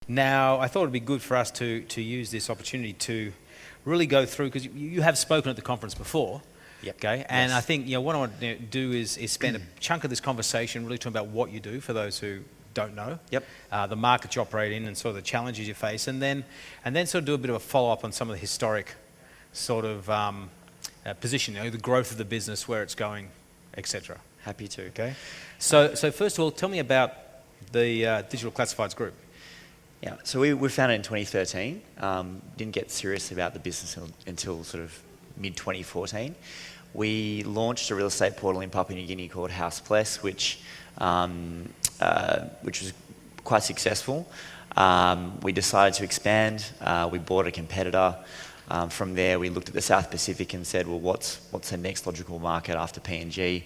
Now, I thought it'd be good for us to use this opportunity to really go through, because you have spoken at the conference before. Yep. Okay, and Yes. I think what I want to do is spend a chunk of this conversation really talking about what you do for those who don't know. Yep. The market you operate in and sort of the challenges you face, and then sort of do a bit of a follow up on some of the historic sort of position, the growth of the business, where it's going, etc. Happy to. Okay. So first of all, tell me about the Digital Classifieds Group. Yeah, so we were founded in 2013. Didn't get serious about the business until sort of mid-2014. We launched a real estate portal in Papua New Guinea called House Plus, which was quite successful. We decided to expand. We bought a competitor. From there, we looked at the South Pacific and said, well, what's the next logical market after PNG?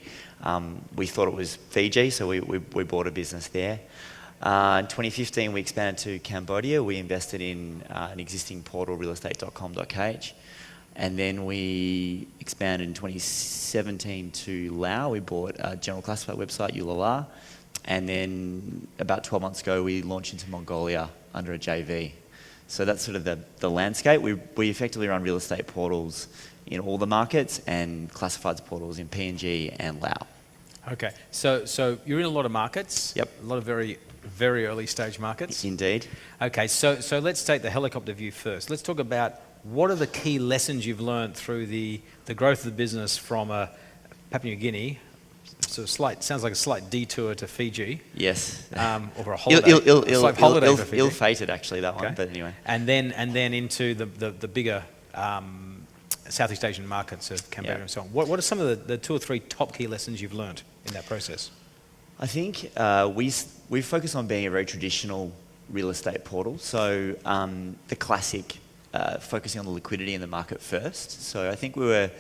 We thought it was Fiji, so we bought a business there. In 2015, we expanded to Cambodia. We invested in an existing portal, realestate.com.kh. And then we expanded in 2017 to Laos. We bought a general classified website, Ulala. And then about 12 months ago, we launched into Mongolia under a JV. So that's sort of the landscape. We effectively run real estate portals in all the markets and classifieds portals in PNG and Laos. Okay, so you're in a lot of markets. Yep. A lot of very early stage markets. Indeed. Okay, so let's take the helicopter view first. Let's talk about what are the key lessons you've learned through the growth of the business from Papua New Guinea. So sounds like a slight detour to Fiji. Yes. Or a holiday. Holiday for Fiji. Ill-fated, actually, that one. Okay. But anyway. And then into the bigger Southeast Asian markets of Cambodia Yeah. and so on. What are some of the two or three top key lessons you've learned in that process? I think we focus on being a very traditional real estate portal. So the classic focusing on the liquidity in the market first. So I think we were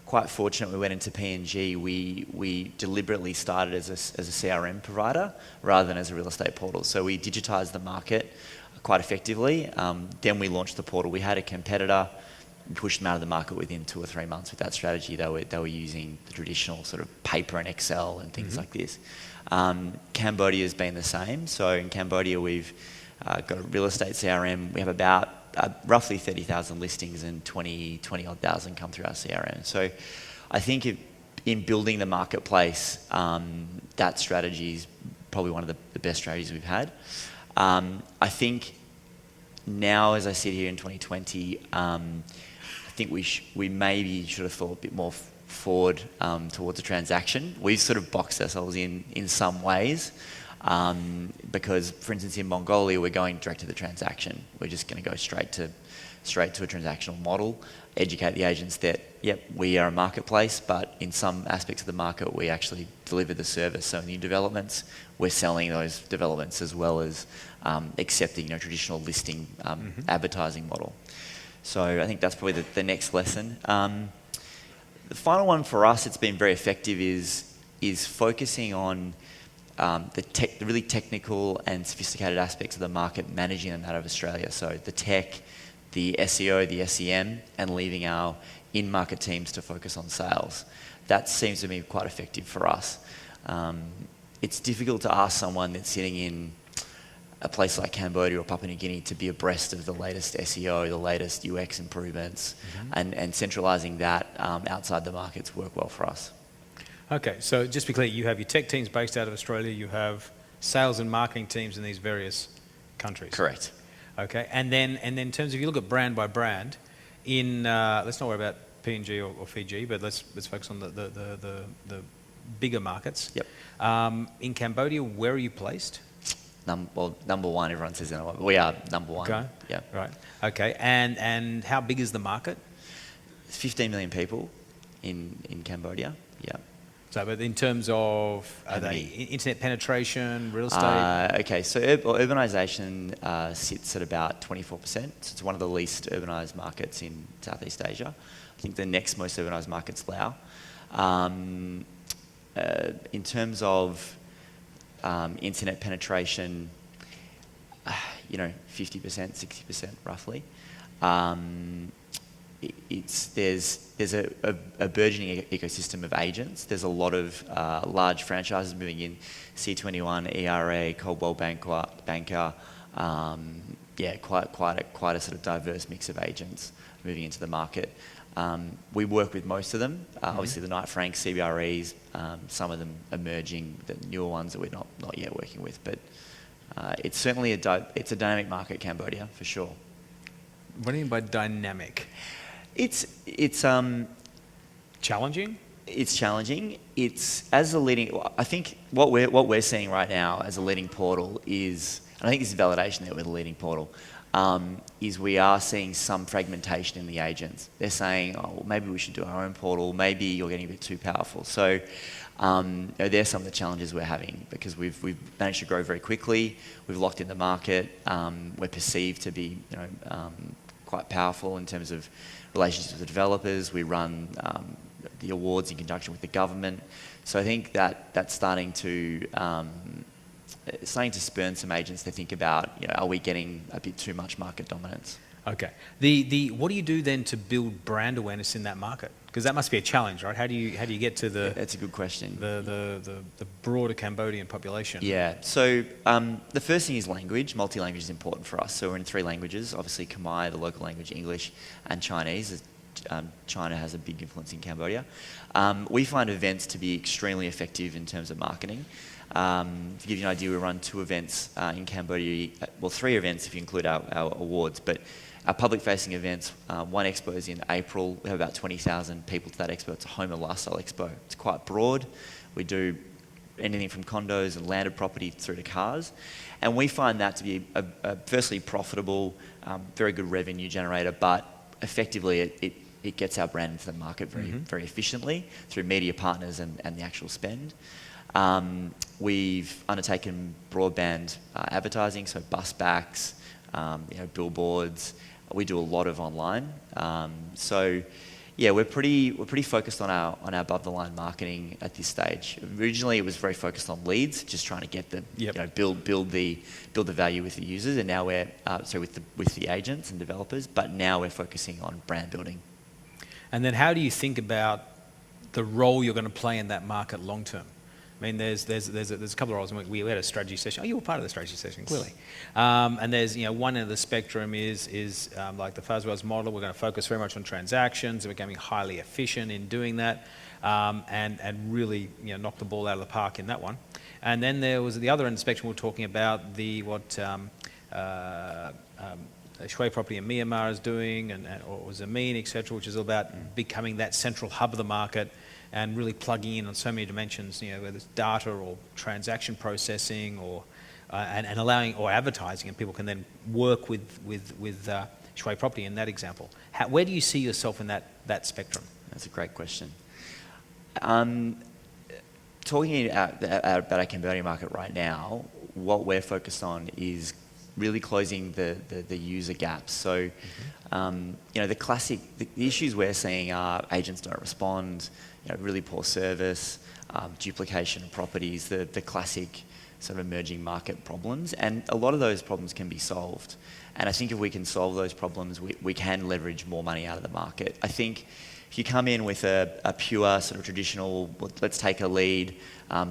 quite fortunate. We went into PNG. We deliberately started as a CRM provider rather than as a real estate portal. So we digitized the market quite effectively. Then we launched the portal. We had a competitor, pushed them out of the market within 2 or 3 months with that strategy. They were using the traditional sort of paper and Excel and things like this. Cambodia has been the same. So in Cambodia, we've got a real estate CRM. We have about roughly 30,000 listings and 20-odd thousand come through our CRM. So I think in building the marketplace, that strategy is probably one of the best strategies we've had. I think now, as I sit here in 2020, I think we maybe should have thought a bit more forward towards a transaction. We've sort of boxed ourselves in some ways. Because, for instance, in Mongolia, we're going direct to the transaction. We're just going to go straight to a transactional model, educate the agents that, yep, we are a marketplace, but in some aspects of the market, we actually deliver the service. So new developments, we're selling those developments as well as accepting traditional listing advertising model. So I think that's probably the next lesson. The final one for us, it's been very effective, is focusing on the really technical and sophisticated aspects of the market, managing them out of Australia. So the tech, the SEO, the SEM, and leaving our in-market teams to focus on sales. That seems to be quite effective for us. It's difficult to ask someone that's sitting in a place like Cambodia or Papua New Guinea to be abreast of the latest SEO, the latest UX improvements, and centralising that outside the markets work well for us. Okay, so just to be clear, you have your tech teams based out of Australia, you have sales and marketing teams in these various countries. Correct. Okay, and then in terms of, you look at brand by brand, let's not worry about PNG or Fiji, but let's focus on the bigger markets. Yep. In Cambodia, where are you placed? Number one, everyone says that. We are number one. Okay. Yeah. Right. Okay, and how big is the market? It's 15 million people in Cambodia. Yeah. So, but in terms of internet penetration, real estate? Okay, so urbanisation sits at about 24%. So it's one of the least urbanised markets in Southeast Asia. I think the next most urbanised market's Laos. In terms of internet penetration, 50%, 60% roughly. There's a burgeoning ecosystem of agents. There's a lot of large franchises moving in, C21, ERA, Coldwell Banker, quite a sort of diverse mix of agents moving into the market. We work with most of them. Obviously, the Knight Frank, CBREs, some of them emerging, the newer ones that we're not yet working with. But it's certainly it's a dynamic market, Cambodia, for sure. What do you mean by dynamic? It's Challenging? It's challenging. It's as a leading. I think what we're seeing right now as a leading portal is, and I think this is validation that we're the leading portal. Is we are seeing some fragmentation in the agents. They're saying, oh, well, maybe we should do our own portal. Maybe you're getting a bit too powerful. So there's some of the challenges we're having because we've managed to grow very quickly. We've locked in the market. We're perceived to be quite powerful in terms of relationships with the developers. We run the awards in conjunction with the government. So I think that's starting to spurn some agents to think about, are we getting a bit too much market dominance? Okay. What do you do then to build brand awareness in that market? Because that must be a challenge, right? How do you get to the? That's a good question. The broader Cambodian population. Yeah. So the first thing is language. Multi-language is important for us. So we're in 3 languages. Obviously, Khmer, the local language, English, and Chinese. China has a big influence in Cambodia. We find events to be extremely effective in terms of marketing. To give you an idea, we run 2 events in Cambodia, well 3 events if you include our awards, but our public-facing events, one expo is in April. We have about 20,000 people to that expo. It's a home and lifestyle expo. It's quite broad. We do anything from condos and landed property through to cars. And we find that to be a firstly profitable, very good revenue generator, but effectively it gets our brand into the market very efficiently through media partners and the actual spend. We've undertaken broadband advertising, so bus backs, billboards. We do a lot of online. So yeah, we're pretty focused on our above the line marketing at this stage. Originally, it was very focused on leads, just trying to get the build the value with the users, and now we're with the agents and developers. But now we're focusing on brand building. And then, how do you think about the role you're going to play in that market long term? I mean, there's a couple of roles. We had a strategy session. Oh, you were part of the strategy session, clearly. And there's one end of the spectrum is like the Fazwell's model. We're going to focus very much on transactions. We're becoming highly efficient in doing that, and really knock the ball out of the park in that one. And then there was the other end of the spectrum. We're talking about Shui Property in Myanmar is doing, or Zamin, etc., which is all about becoming that central hub of the market and really plugging in on so many dimensions, whether it's data or transaction processing or and allowing or advertising, and people can then work with Shui Property in that example. Where do you see yourself in that spectrum? That's a great question. Talking about our Cambodian market right now, what we're focused on is really closing the user gaps. So, the issues we're seeing are agents don't respond, really poor service, duplication of properties, the classic sort of emerging market problems. And a lot of those problems can be solved. And I think if we can solve those problems, we can leverage more money out of the market. I think if you come in with a pure sort of traditional, let's take a lead,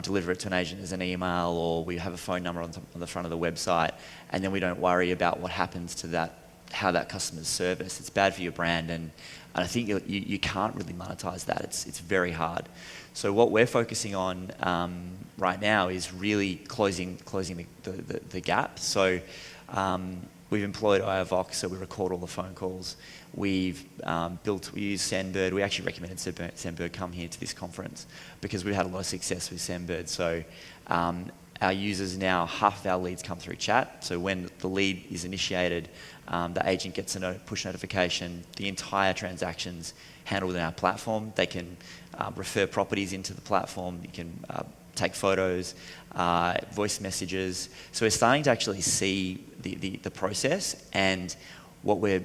deliver it to an agent as an email, or we have a phone number on the front of the website, and then we don't worry about what happens to that, how that customer's service. It's bad for your brand, and I think you can't really monetize that. It's very hard. So what we're focusing on right now is really closing the gap. So we've employed IOVox, so we record all the phone calls. We use Sendbird. We actually recommended Sendbird come here to this conference because we've had a lot of success with Sendbird. So our users now, half of our leads come through chat. So when the lead is initiated, the agent gets a push notification. The entire transaction's handled within our platform. They can refer properties into the platform. You can take photos, voice messages. So we're starting to actually see the process, and what we're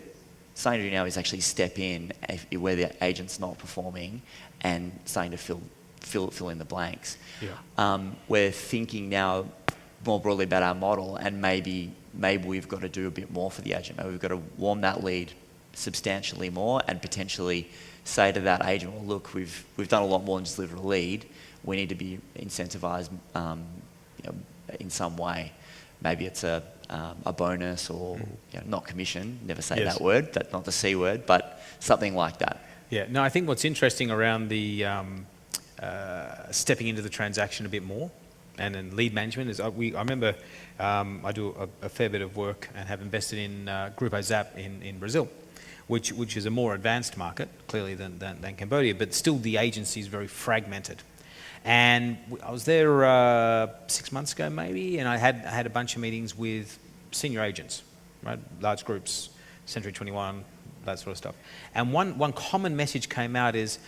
starting to do now is actually step in where the agent's not performing and starting to fill in the blanks. Yeah. We're thinking now more broadly about our model, and maybe we've got to do a bit more for the agent. Maybe we've got to warm that lead substantially more and potentially say to that agent, well, look, we've done a lot more than just deliver a lead. We need to be incentivized in some way. Maybe it's a a bonus or not commission. Never say Yes. that word. That's not the C word, but something like that. Yeah. No, I think what's interesting around the stepping into the transaction a bit more and then lead management is I remember I do a fair bit of work and have invested in Grupo Zap in Brazil, which is a more advanced market, clearly, than Cambodia, but still the agency is very fragmented. And I was there 6 months ago, maybe, and I had a bunch of meetings with senior agents, right? Large groups, Century 21, that sort of stuff. And one common message came out is,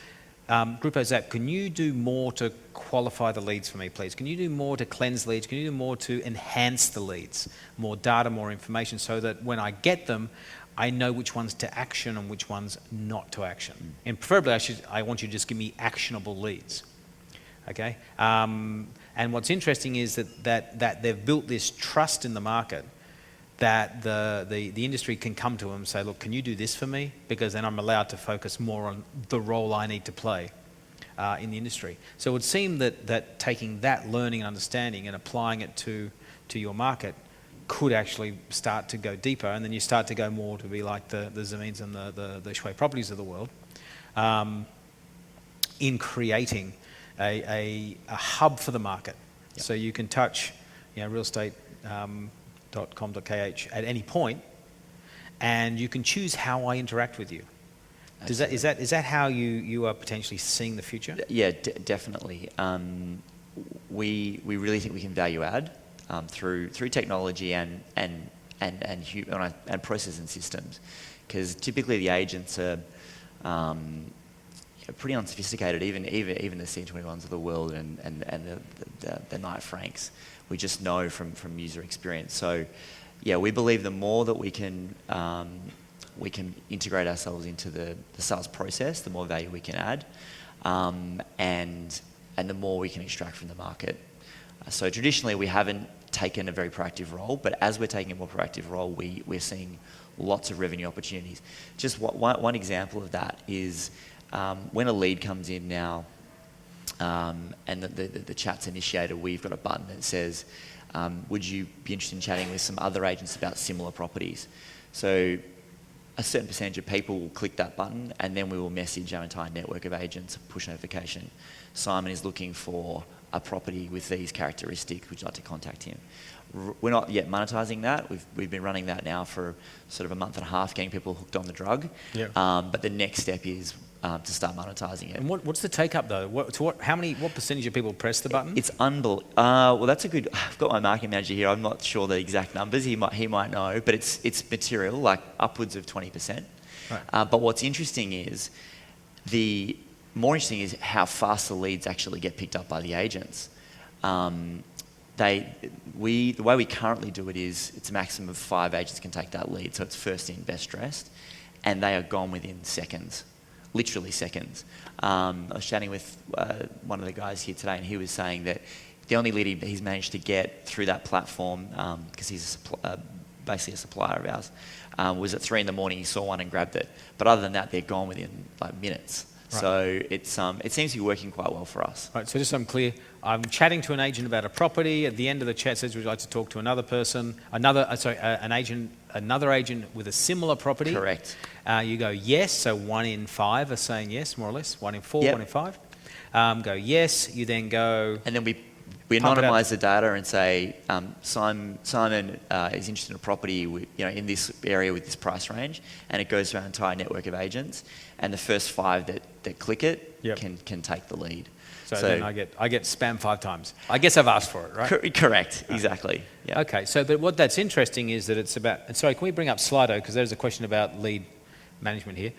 Grupo Zap, can you do more to qualify the leads for me, please? Can you do more to cleanse leads? Can you do more to enhance the leads? More data, more information, so that when I get them, I know which ones to action and which ones not to action. And preferably, I want you to just give me actionable leads. Okay? And what's interesting is that they've built this trust in the market that the industry can come to them and say, look, can you do this for me? Because then I'm allowed to focus more on the role I need to play in the industry. So it would seem that taking that learning and understanding and applying it to your market could actually start to go deeper, and then you start to go more to be like the Zameen's and the Shui Properties of the world in creating a hub for the market. Yep. So you can touch real estate .com.kh at any point, and you can choose how I interact with you. Is that how you are potentially seeing the future? Yeah, definitely. We really think we can value add through technology and process and systems, because typically the agents are pretty unsophisticated. Even the C21s of the world and the Knight Franks, we just know from user experience. So, yeah, we believe the more that we can integrate ourselves into the sales process, the more value we can add, and the more we can extract from the market. So traditionally, we haven't taken a very proactive role, but as we're taking a more proactive role, we're seeing lots of revenue opportunities. Just one example of that is when a lead comes in now, and the chat's initiated, we've got a button that says, would you be interested in chatting with some other agents about similar properties? So a certain percentage of people will click that button, and then we will message our entire network of agents, push notification. Simon is looking for a property with these characteristics, would you like to contact him? We're not yet monetizing that. We've been running that now for sort of a month and a half, getting people hooked on the drug. Yep. But the next step is to start monetizing it. And what's the take up though? What percentage of people press the button? It's unbelievable. Well, that's a good. I've got my marketing manager here. I'm not sure the exact numbers. He might know, but it's material, like upwards of 20%. Right. But what's interesting is the how fast the leads actually get picked up by the agents. The way we currently do it is it's a maximum of 5 agents can take that lead, so it's first in, best dressed, and they are gone within seconds, literally seconds. I was chatting with one of the guys here today, and he was saying that the only lead he's managed to get through that platform, because he's basically a supplier of ours, was at 3 a.m. He saw one and grabbed it, but other than that, they're gone within like minutes. Right. So it seems to be working quite well for us. Right. So just so I'm clear, I'm chatting to an agent about a property. At the end of the chat, says, "Would you like to talk to another person? Another agent with a similar property?" Correct. You go yes. So 1 in 5 are saying yes, more or less. 1 in 4, yep. 1 in 5. Go yes. You then go. And then we anonymize the data and say Simon is interested in a property in this area with this price range, and it goes to our entire network of agents, and the first 5 that click it yep. can take the lead. So then I get spam 5 times. I guess I've asked for it, right? Correct, exactly. Yep. Okay, but what that's interesting is that it's about. And sorry, can we bring up Slido, because there's a question about lead management here.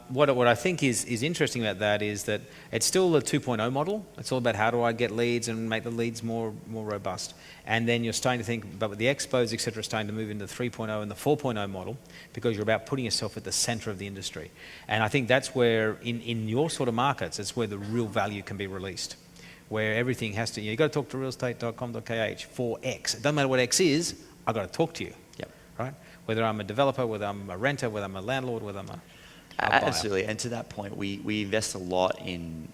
What I think is interesting about that is that it's still a 2.0 model. It's all about how do I get leads and make the leads more robust. And then you're starting to think about with the expos, et cetera, starting to move into the 3.0 and the 4.0 model, because you're about putting yourself at the center of the industry. And I think that's where, in your sort of markets, it's where the real value can be released, where everything has to, you've got to talk to realestate.com.kh for X. It doesn't matter what X is, I've got to talk to you. Yep. Right? Whether I'm a developer, whether I'm a renter, whether I'm a landlord, whether I'm a Absolutely. And to that point, we invest a lot in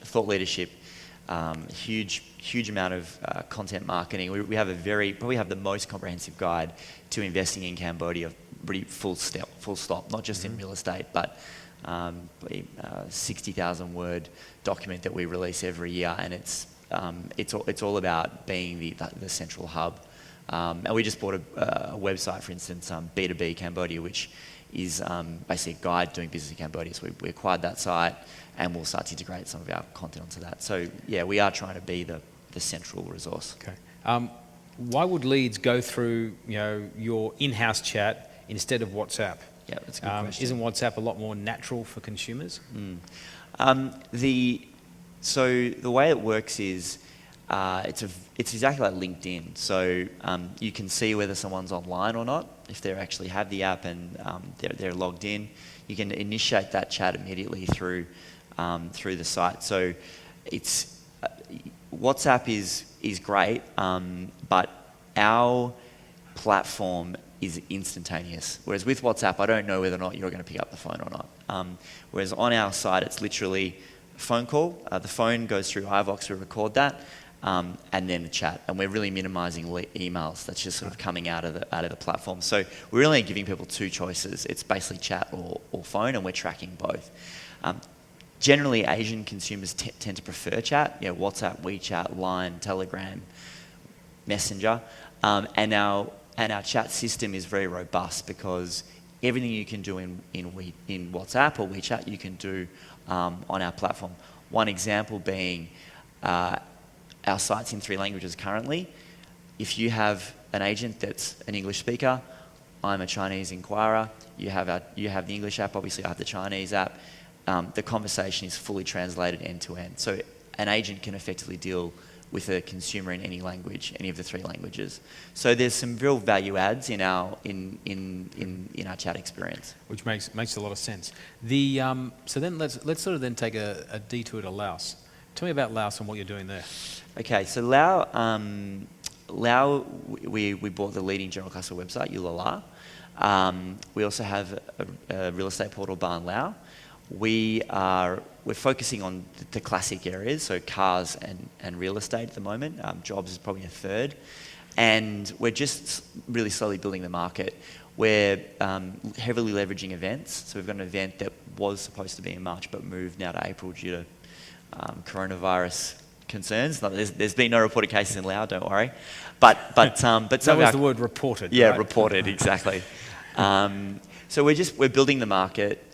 thought leadership huge amount of content marketing. We have probably have the most comprehensive guide to investing in Cambodia, pretty full stop, not just in real estate, but 60,000 word document that we release every year, and it's all about being the central hub. And we just bought a website, for instance, B2B Cambodia, which is basically a guide doing business in Cambodia. So we acquired that site, and we'll start to integrate some of our content onto that. So yeah, we are trying to be the central resource. Okay. Why would leads go through your in-house chat instead of WhatsApp? Yeah, that's a good question. Isn't WhatsApp a lot more natural for consumers? So the way it works is it's exactly like LinkedIn. So you can see whether someone's online or not if they actually have the app and they're logged in. You can initiate that chat immediately through the site. So WhatsApp is great, but our platform is instantaneous. Whereas with WhatsApp, I don't know whether or not you're going to pick up the phone or not. Whereas on our site, it's literally a phone call. The phone goes through iVox, we record that, and then a chat. And we're really minimizing emails that's just sort of coming out of the platform. So we're only giving people two choices. It's basically chat or phone, and we're tracking both. Generally, Asian consumers tend to prefer chat. WhatsApp, WeChat, Line, Telegram, Messenger, and our chat system is very robust because everything you can do in WhatsApp or WeChat, you can do on our platform. One example being our site's in 3 languages currently. If you have an agent that's an English speaker, I'm a Chinese inquirer, you have the English app, obviously I have the Chinese app, the conversation is fully translated end to end. So an agent can effectively deal with a consumer in any language, any of the 3 languages. So there's some real value adds in our chat experience, which makes a lot of sense. So then let's sort of then take a detour to Laos. Tell me about Laos and what you're doing there. Okay, so Laos, we bought the leading general customer website, Ulala. We also have a real estate portal, Barn Lao. We're focusing on the classic areas, so cars and real estate at the moment. Jobs is probably a third. And we're just really slowly building the market. We're heavily leveraging events. So we've got an event that was supposed to be in March but moved now to April due to coronavirus concerns. There's been no reported cases in Laos, don't worry. But that was the word reported. Yeah, right? Reported, exactly. So we're building the market.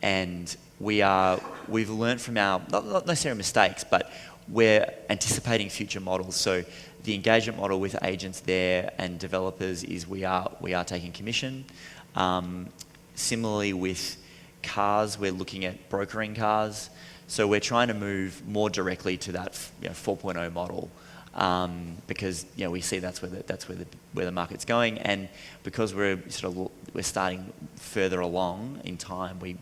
And we've learned from our, not necessarily mistakes, but we're anticipating future models. So the engagement model with agents there and developers is we are taking commission. Similarly with cars, we're looking at brokering cars. So we're trying to move more directly to that 4.0 model. Because we see that's where the market's going, and because we're starting further along in time, we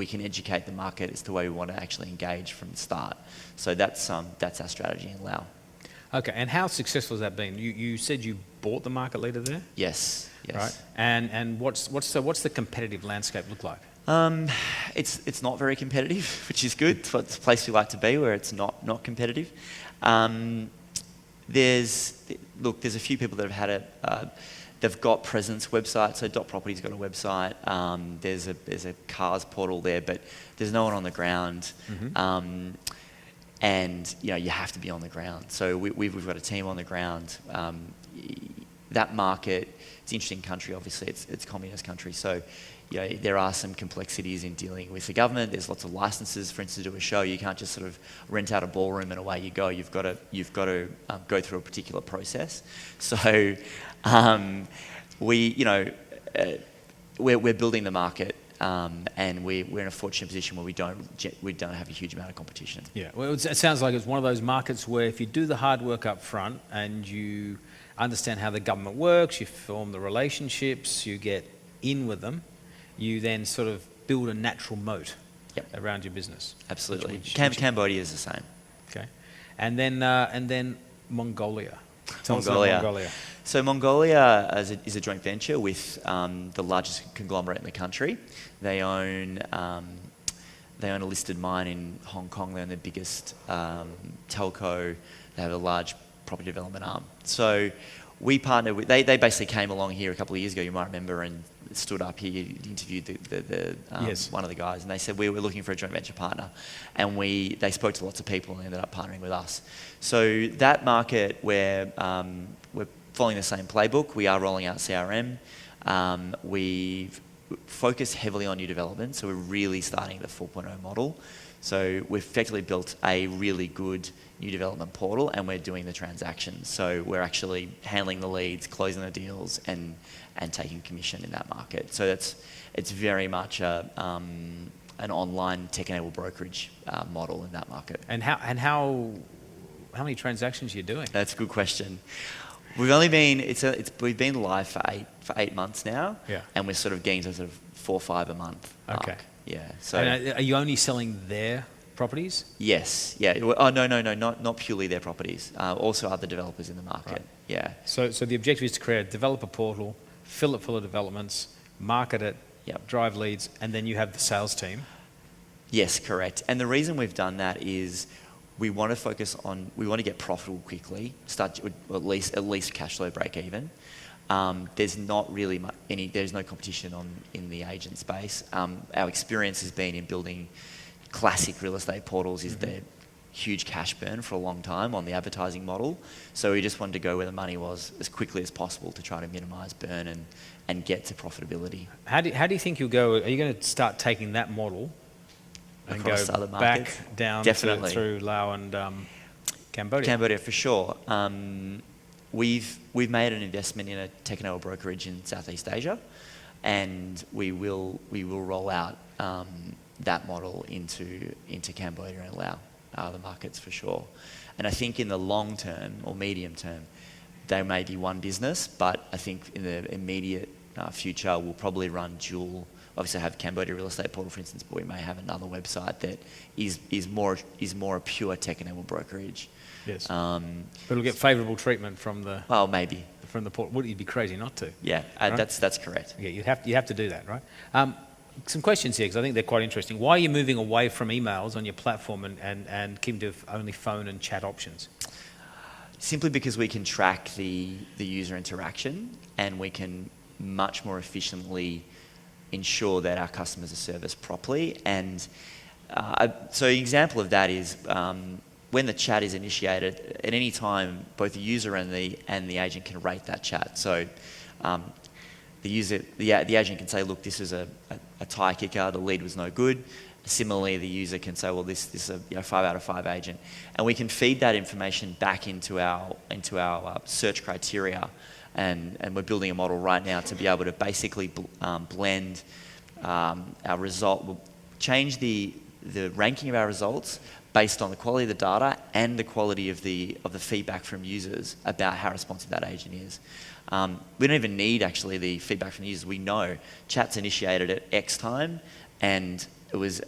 can educate the market as to where we want to actually engage from the start. So that's our strategy in Laos. Okay, and how successful has that been? You said you bought the market leader there? Yes. Right. And what's the competitive landscape look like? It's not very competitive, which is good. It's a place we like to be, where it's not competitive. There's a few people that have had they've got presence websites. So Dot Property's got a website. There's a cars portal there, but there's no one on the ground. Mm-hmm. And you have to be on the ground. So we've got a team on the ground. That market, it's an interesting country. Obviously, it's a communist country. So there are some complexities in dealing with the government. There's lots of licenses. For instance, to do a show, you can't just sort of rent out a ballroom and away you go. You've got to go through a particular process. So we're building the market, and we're in a fortunate position where we don't have a huge amount of competition. Yeah, well, it sounds like it's one of those markets where if you do the hard work up front and you understand how the government works, you form the relationships, you get in with them, you then sort of build a natural moat around your business. Absolutely. Cambodia is the same. Okay. And then Mongolia. Tell us about Mongolia. So Mongolia is a joint venture with the largest conglomerate in the country. They own they own a listed mine in Hong Kong. They own the biggest telco. They have a large property development arm. So we partnered with, they basically came along here a couple of years ago, you might remember, and stood up here, interviewed Yes. one of the guys, and they said, we were looking for a joint venture partner. And they spoke to lots of people and ended up partnering with us. So that market, we're following the same playbook. We are rolling out CRM. We've focused heavily on new development, so we're really starting the 4.0 model. So we've effectively built a really good new development portal, and we're doing the transactions. So we're actually handling the leads, closing the deals, and taking commission in that market. So it's very much an online tech-enabled brokerage model in that market. And how many transactions are you doing? That's a good question. We've only been we've been live for eight months now, Yeah. and we're sort of getting to sort of 4 or 5 a month. Okay. Mark. Yeah. So And are you only selling their properties? yes, yeah. Oh no, not purely their properties. Also other developers in the market. Right. Yeah. So the objective is to create a developer portal, fill it full of developments, market it, Yep. drive leads, and then you have the sales team. Yes, correct. And the reason we've done that is we want to get profitable quickly, start with at least cash flow break even. There's not really there's no competition in the agent space. Our experience has been in building classic real estate portals is the huge cash burn for a long time on the advertising model. So we just wanted to go where the money was as quickly as possible to try to minimize burn and get to profitability. How do you think you'll go? Are you going to start taking that model and Across go other markets? back down Definitely. through Laos and Cambodia? Cambodia for sure. We've made an investment in a tech-enabled brokerage in Southeast Asia, and we will roll out that model into Cambodia and Laos, the markets for sure. And I think in the long term or medium term, they may be one business, but I think in the immediate future, we'll probably run dual. Obviously, have Cambodia Real Estate Portal, for instance, but we may have another website that is more a pure tech-enabled brokerage. Yes. But it'll get favourable treatment from the Well, maybe. from the port. Would you'd be crazy not to? Yeah, Right? that's correct. Yeah, you have to do that, right? Some questions here because I think they're quite interesting. Why are you moving away from emails on your platform and keeping to only phone and chat options? Simply because we can track the user interaction, and we can much more efficiently ensure that our customers are serviced properly. And so an example of that is when the chat is initiated, at any time, both the user and the agent can rate that chat. So the agent can say, look, this is a tie kicker, the lead was no good. Similarly, the user can say, well, this is a 5 out of 5 agent. And we can feed that information back into our search criteria. And we're building a model right now to be able to basically blend our result, we'll change the ranking of our results based on the quality of the data and the quality of the feedback from users about how responsive that agent is. We don't even need actually the feedback from the users. We know chat's initiated at X time and it was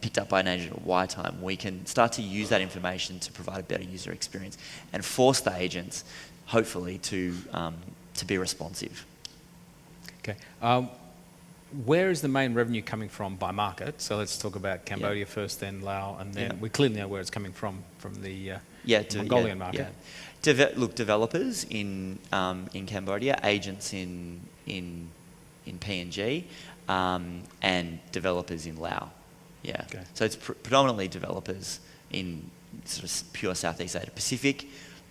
picked up by an agent at Y time. We can start to use that information to provide a better user experience and force the agents, hopefully, to be responsive. Okay. Where is the main revenue coming from by market? So let's talk about Cambodia first, then Laos, and then we clearly know where it's coming from the Mongolian market. Yeah. Developers in Cambodia, agents in PNG, and developers in Laos. Yeah. Okay. So it's predominantly developers in sort of pure Southeast Asia Pacific.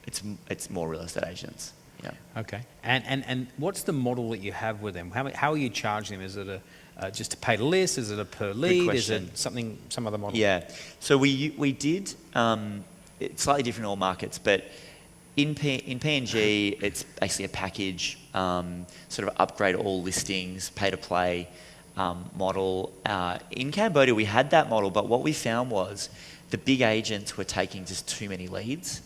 It's more real estate agents. Yeah. Okay. And what's the model that you have with them? How are you charging them? Is it just a pay to list? Is it a per lead? Is it some other model? Yeah. So we did it's slightly different in all markets, but in PNG it's basically a package, sort of upgrade all listings, pay to play model. In Cambodia we had that model, but what we found was the big agents were taking just too many leads.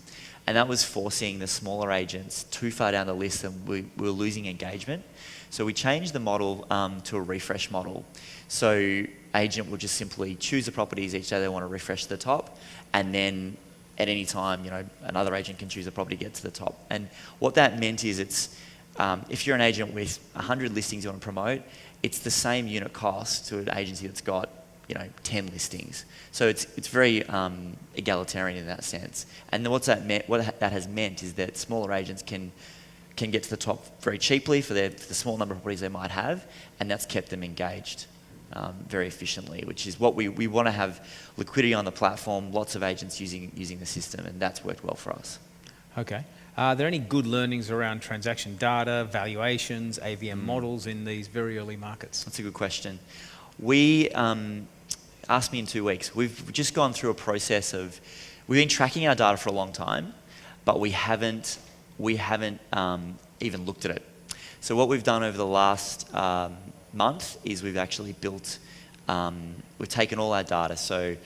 And that was forcing the smaller agents too far down the list, and we were losing engagement. So we changed the model to a refresh model. So agent will just simply choose the properties each day they want to refresh to the top, and then at any time, another agent can choose a property to get to the top. And what that meant is if you're an agent with 100 listings you want to promote, it's the same unit cost to an agency that's got 10 listings. So it's very egalitarian in that sense. And then what that has meant is that smaller agents can get to the top very cheaply for the small number of properties they might have, and that's kept them engaged very efficiently, which is what we want to have liquidity on the platform, lots of agents using the system, and that's worked well for us. Okay. Are there any good learnings around transaction data, valuations, AVM models in these very early markets? That's a good question. We asked me in 2 weeks. We've just gone through a process of, we've been tracking our data for a long time, but we haven't even looked at it. So what we've done over the last month is we've actually built, we've taken all our data, so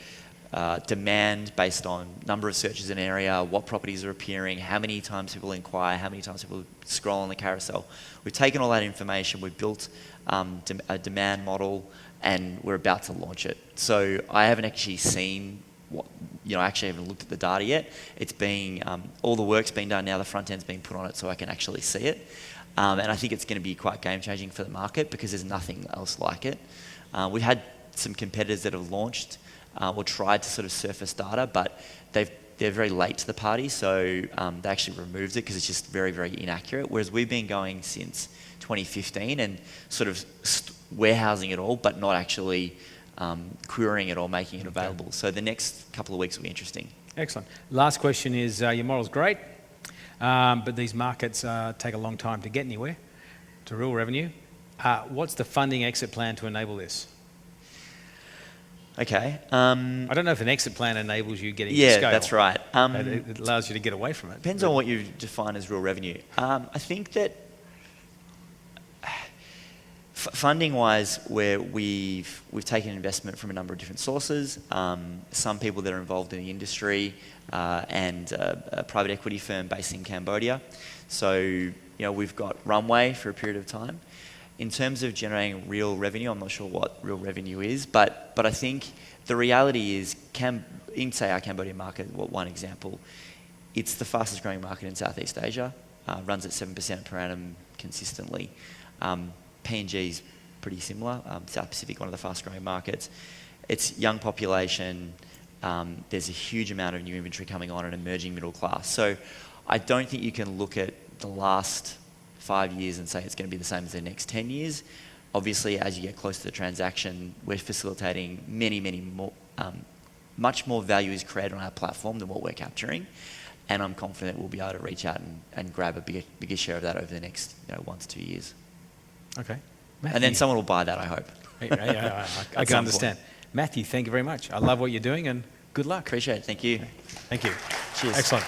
demand based on number of searches in an area, what properties are appearing, how many times people inquire, how many times people scroll on the carousel. We've taken all that information, we've built a demand model, and we're about to launch it. So I haven't actually seen I actually haven't looked at the data yet. It's being, all the work's been done now, the front end's been put on it so I can actually see it. And I think it's going to be quite game changing for the market because there's nothing else like it. We've had some competitors that have launched or tried to sort of surface data, but they're very late to the party, so they actually removed it because it's just very, very inaccurate. Whereas we've been going since 2015 and sort of warehousing it all, but not actually querying it or making it available. So the next couple of weeks will be interesting. Excellent. Last question is, your model's great, but these markets take a long time to get anywhere, to real revenue. What's the funding exit plan to enable this? Okay. I don't know if an exit plan enables you getting to Yeah, scale. that's right. It allows you to get away from it. Depends on what you define as real revenue. I think that funding-wise, where we've taken investment from a number of different sources, some people that are involved in the industry, and a private equity firm based in Cambodia. So we've got runway for a period of time. In terms of generating real revenue, I'm not sure what real revenue is, but I think the reality is, in say our Cambodia market, one example, it's the fastest growing market in Southeast Asia, runs at 7% per annum consistently. PNG's pretty similar, South Pacific, one of the fast growing markets. It's young population, there's a huge amount of new inventory coming on, an emerging middle class. So I don't think you can look at the last 5 years and say it's going to be the same as the next 10 years. Obviously, as you get closer to the transaction, we're facilitating many more, much more value is created on our platform than what we're capturing. And I'm confident we'll be able to reach out and grab a bigger share of that over the next 1 to 2 years. Okay. Matthew. And then someone will buy that, I hope. Yeah, I can understand. Matthew, thank you very much. I love what you're doing and good luck. Appreciate it. Thank you. Thank you. Cheers. Excellent.